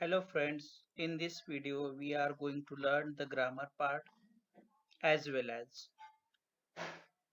Hello friends, in this video we are going to learn the grammar part as well as.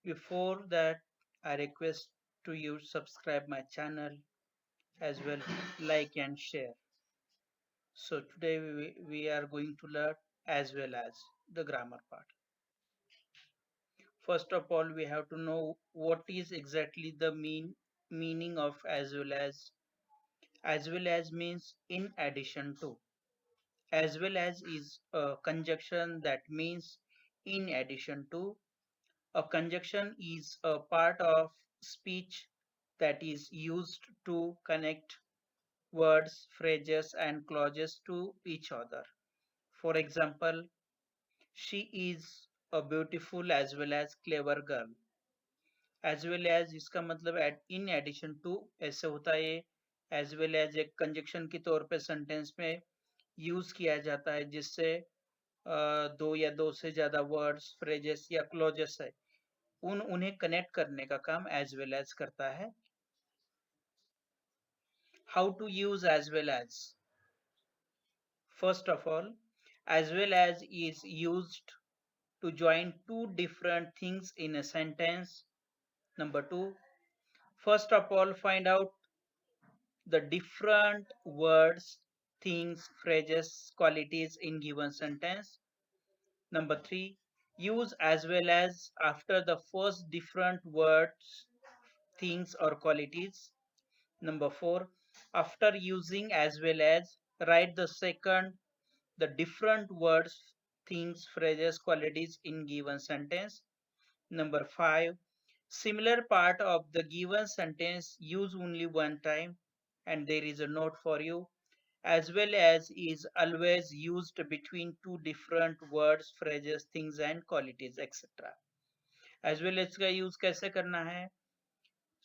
Before that, I request to you subscribe my channel as well like and share. So today we are going to learn as well as the grammar part. First of all, we have to know what is exactly the meaning of as well as. As well as means in addition to. As well as is a conjunction that means in addition to. A conjunction is a part of speech that is used to connect words, phrases, and clauses to each other. For example, she is a beautiful as well as clever girl. As well as इसका मतलब in addition to ऐसे होता है ये as well as एक conjunction के तौर पे sentence में यूज किया जाता है जिससे दो या दो से ज्यादा वर्ड्स फ्रेजेस या क्लॉजेस है उन्हें कनेक्ट करने का काम एज वेल एज करता है. How to use as well as. First of all, as well as is used to join two different things in a sentence. Number two, first of all, find out the different words, things, phrases, qualities in given sentence. Number three, use as well as after the first different words, things, or qualities. Number four, after using as well as, write the second, the different words, things, phrases, qualities in given sentence. Number five, similar part of the given sentence use only one time, and there is a note for you. As well as is always used between two different words, phrases, things, and qualities, etc. As well as का use कैसे करना है.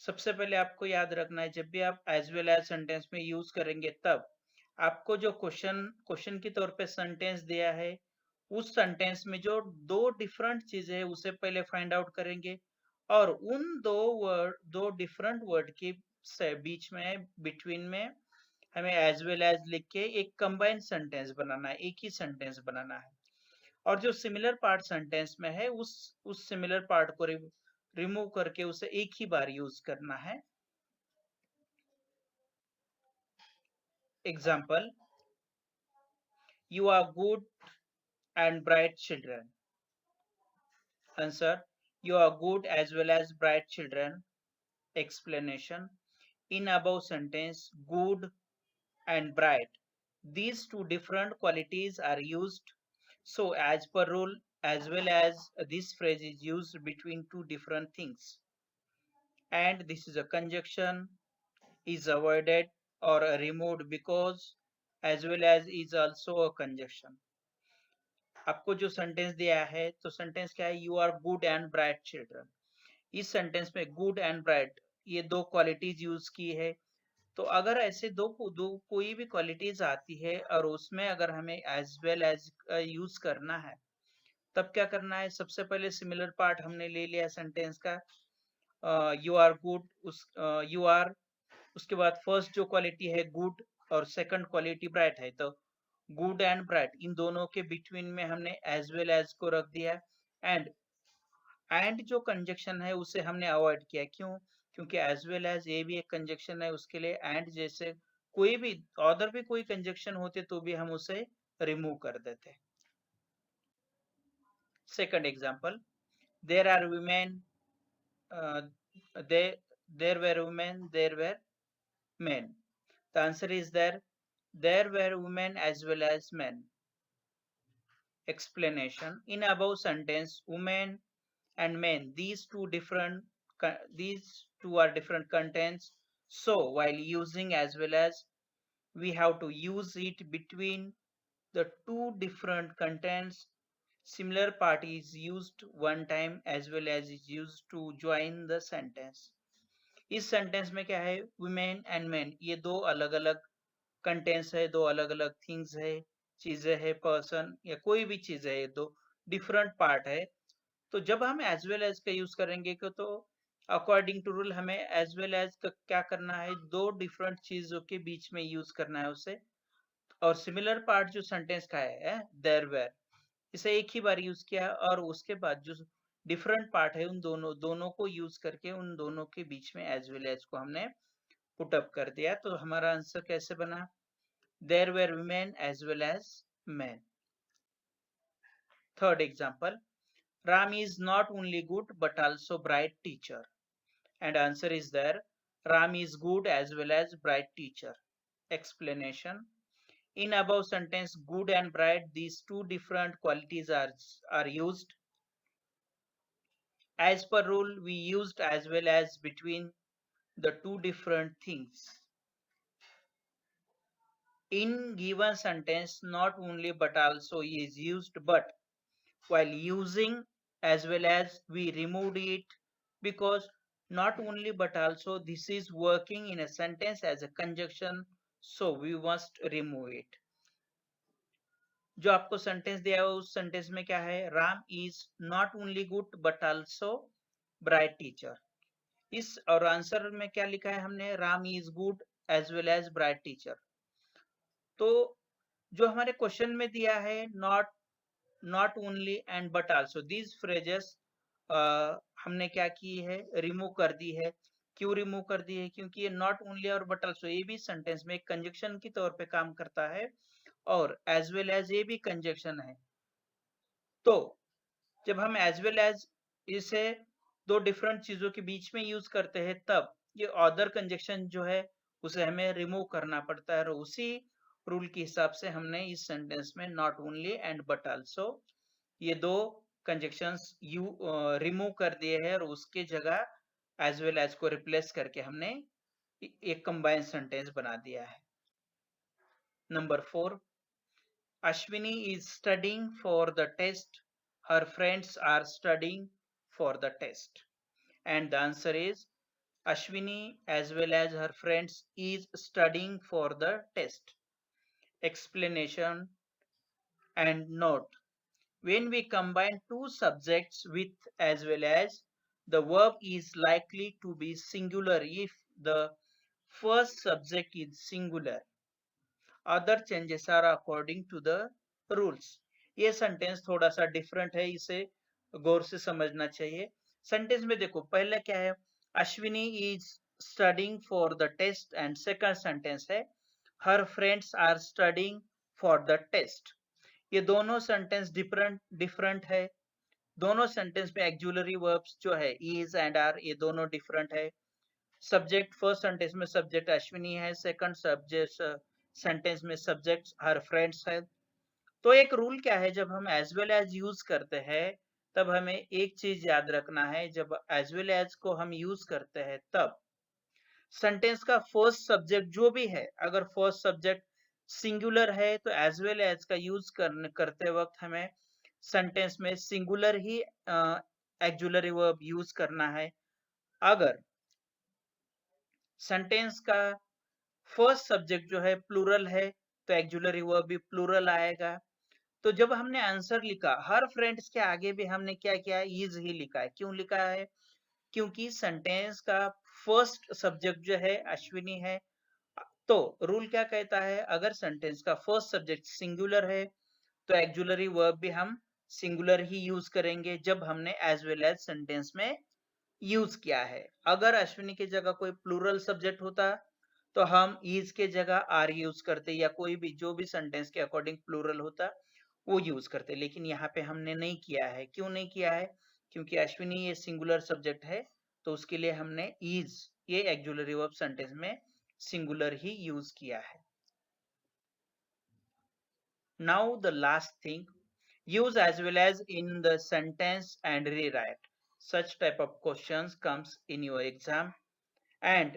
सबसे पहले आपको याद रखना है जब भी आप एज वेल एज सेंटेंस में यूज करेंगे तब आपको जो क्वेश्चन के तौर पे सेंटेंस दिया है उस सेंटेंस में जो दो डिफरेंट चीजें है उसे पहले फाइंड आउट करेंगे और उन दो डिफरेंट वर्ड के बीच में बिटवीन में हमें एज वेल एज लिख के एक कंबाइंड सेंटेंस बनाना है, एक ही सेंटेंस बनाना है. और जो सिमिलर पार्ट सेंटेंस में है उस सिमिलर पार्ट को रिमूव करके उसे एक ही बार यूज करना है. Example, you are good and bright children. Answer, you are good as well as bright children. Explanation, in above sentence good and bright, these two different qualities are used, so as per rule as well as this phrase is used between two different things, and this is a conjunction is avoided or removed because as well as is also a conjunction. आपको जो sentence दिया है तो sentence क्या है, you are good and bright children. इस sentence में good and bright ये दो क्वालिटीज यूज की है. तो अगर ऐसे दो कोई भी क्वालिटीज आती है और उसमें अगर हमें एज वेल एज यूज करना है तब क्या करना है. सबसे पहले सिमिलर पार्ट हमने ले लिया सेंटेंस का, यू आर गुड, उस यू आर, उसके बाद फर्स्ट जो क्वालिटी है गुड और सेकंड क्वालिटी ब्राइट है तो गुड एंड ब्राइट इन दोनों के बिटवीन में हमने एज वेल एज को रख दिया. एंड जो कंजक्शन है उसे हमने अवॉइड किया. क्यों? क्योंकि एज वेल एज ये भी एक कंजक्शन है, उसके लिए एंड जैसे कोई भी अदर भी कोई कंजक्शन होते तो भी हम उसे रिमूव कर देते. Second example, there are women, they there were women, there were men. The answer is there were women as well as men. Explanation, in above sentence women and men, these two are different contents, so while using as well as we have to use it between the two different contents. Similar part is used one time as well as is used to join the sentence. इस sentence में क्या है, women and man ये दो अलग अलग contents है, दो अलग अलग थिंग्स है, चीजें है, पर्सन या कोई भी चीज है, ये दो डिफरेंट पार्ट है. तो जब हम एज वेल एज का यूज करेंगे तो अकॉर्डिंग टू रूल हमें एज वेल एज का क्या करना है, दो डिफरेंट चीजों के बीच में यूज करना है उसे. और सिमिलर पार्ट जो सेंटेंस का है देयर वेर, इसे एक ही बार यूज किया है और उसके बाद जो डिफरेंट पार्ट है उन दोनों को यूज करके उन दोनों के बीच में एज वेल एज को हमने पुट अप कर दिया। तो हमारा आंसर कैसे बना? There were women as well as men. Third example, Ram is not only good but also bright teacher. And answer is there. Ram is good as well as bright teacher. Explanation. In above sentence, good and bright, these two different qualities are used. As per rule, we used as well as between the two different things. In given sentence, not only but also is used, but while using as well as we removed it because not only but also this is working in a sentence as a conjunction, so we must remove it. जो आपको sentence दिया है उस sentence में क्या है? Ram is not only good but also bright teacher. इस और आंसर में क्या लिखा है हमने? Ram is good as well as bright teacher. तो जो हमारे क्वेश्चन में दिया है not only and but also, these phrases हमने क्या की है? रिमूव कर दी है। क्यों रिमूव कर दी है? क्योंकि ये नॉट ओनली और बट आल्सो ये भी सेंटेंस में एक कंजक्शन की तौर पे काम करता है और एज वेल एज ये भी कंजक्शन है। तो जब हम एज वेल एज इसे दो डिफरेंट चीजों के बीच में यूज करते हैं तब ये अदर कंजक्शन जो है उसे हमें रिमूव करना पड़ता है और उसी रूल के हिसाब से हमने इस सेंटेंस में not only and but also ये दो कंजक्शंस यू रिमूव कर दिए हैं और उसके जगह एज वेल एज को रिप्लेस करके हमने एक कंबाइंड सेंटेंस बना दिया है। Number 4, Ashwini is studying for the test. Her friends are studying for the test. And the answer is Ashwini as well as her friends is studying for the test. Explanation and note. When we combine two subjects with as well as, the verb is likely to be singular if the first subject is singular. Other changes are according to the rules. ये sentence थोड़ा सा different है, इसे गौर से समझना चाहिए। Sentence में देखो पहले क्या है? Ashwini is studying for the test and second sentence है her friends are studying for the test. ये दोनों सेंटेंस डिफरेंट है। दोनों सेंटेंस में एक्जुलरी वर्ब्स जो है इज एंड आर ये दोनों डिफरेंट है। सब्जेक्ट फर्स्ट सेंटेंस में सब्जेक्ट अश्विनी है, सेकंड सब्जेक्ट सेंटेंस में सब्जेक्ट हर फ्रेंड्स है। तो एक रूल क्या है? जब हम एज वेल एज यूज करते हैं तब हमें एक चीज याद रखना है, जब एज वेल एज को हम यूज करते हैं तब सेंटेंस का फर्स्ट सब्जेक्ट जो भी है, अगर फर्स्ट सब्जेक्ट सिंगुलर है तो एज वेल एज का यूज करते वक्त हमें सेंटेंस में सिंगुलर ही एक्जुलरी वर्ब यूज करना है। अगर सेंटेंस का फर्स्ट सब्जेक्ट जो है प्लूरल है तो एक्जुलरी वर्ब भी प्लूरल आएगा। तो जब हमने आंसर लिखा हर फ्रेंड्स के आगे भी हमने क्या किया? इज ही लिखा है। क्यों लिखा है? क्योंकि सेंटेंस का फर्स्ट सब्जेक्ट जो है अश्विनी है। तो रूल क्या कहता है? अगर सेंटेंस का फर्स्ट सब्जेक्ट सिंगुलर है तो एक्जुलरी वर्ब भी हम सिंगुलर ही यूज करेंगे जब हमने एज वेल एज सेंटेंस में यूज किया है। अगर अश्विनी की जगह कोई प्लूरल सब्जेक्ट होता तो हम इज के जगह आर यूज करते या कोई भी जो भी सेंटेंस के अकॉर्डिंग प्लूरल होता वो यूज करते, लेकिन यहाँ पे हमने नहीं किया है। क्यों नहीं किया है? क्योंकि अश्विनी ये सिंगुलर सब्जेक्ट है तो उसके लिए हमने इज ये एक्जुलरी वर्ब सेंटेंस में सिंगुलर ही यूज किया है। Now the last thing, use as well as in the sentence and rewrite. Such type of questions comes in your exam, and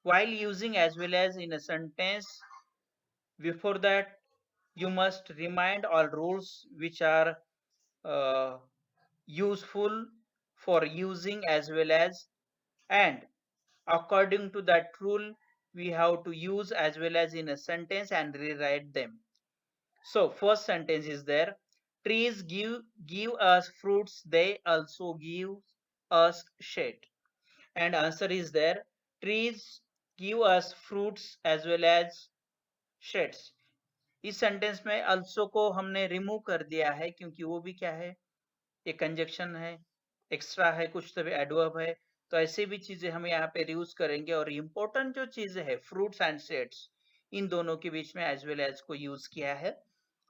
while using as well as in a sentence, before that you must remind all rules which are uh, useful for using as well as, and according to that rule we have to use as well as in a sentence and rewrite them. So first sentence is there, trees give us fruits, they also give us shade. And answer is there, trees give us fruits as well as sheds. इस sentence में also को हमने remove कर दिया है क्योंकि वो भी क्या है, एक कंजक्शन है, एक्स्ट्रा है, कुछ तो भी एडवर्ब है। तो ऐसे भी चीजें हम यहाँ पे यूज करेंगे और इम्पोर्टेंट जो चीजें है फ्रूट्स एंड सेड्स, इन दोनों के बीच में एज वेल एज को यूज किया है।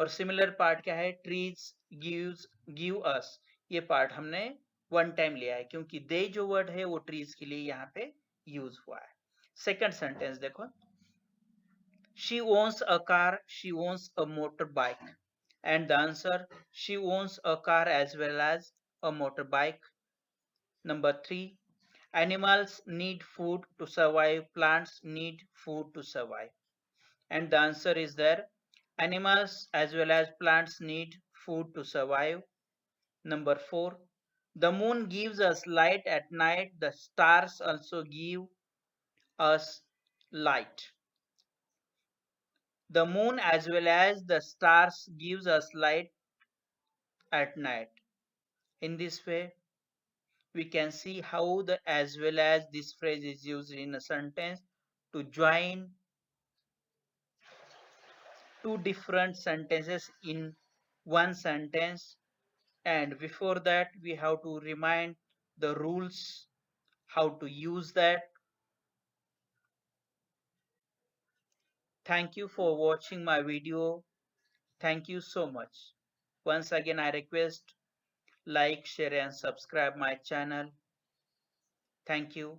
और सिमिलर पार्ट क्या है, ट्रीज गिव्स गिव अस, ये पार्ट हमने वन टाइम लिया है क्योंकि दे जो वर्ड है वो ट्रीज के लिए यहाँ पे यूज हुआ है। सेकंड सेंटेंस देखो, she owns a car, she owns a motorbike. And the answer, she owns a car as well as a motorbike. Number three, animals need food to survive, plants need food to survive. And the answer is there, animals as well as plants need food to survive. Number four, the moon gives us light at night, the stars also give us light. The moon as well as the stars gives us light at night. In this way, we can see how the as well as this phrase is used in a sentence to join two different sentences in one sentence. And before that, we have to remind the rules, how to use that. Thank you for watching my video. Thank you so much. Once again, I request like, share and subscribe my channel. Thank you.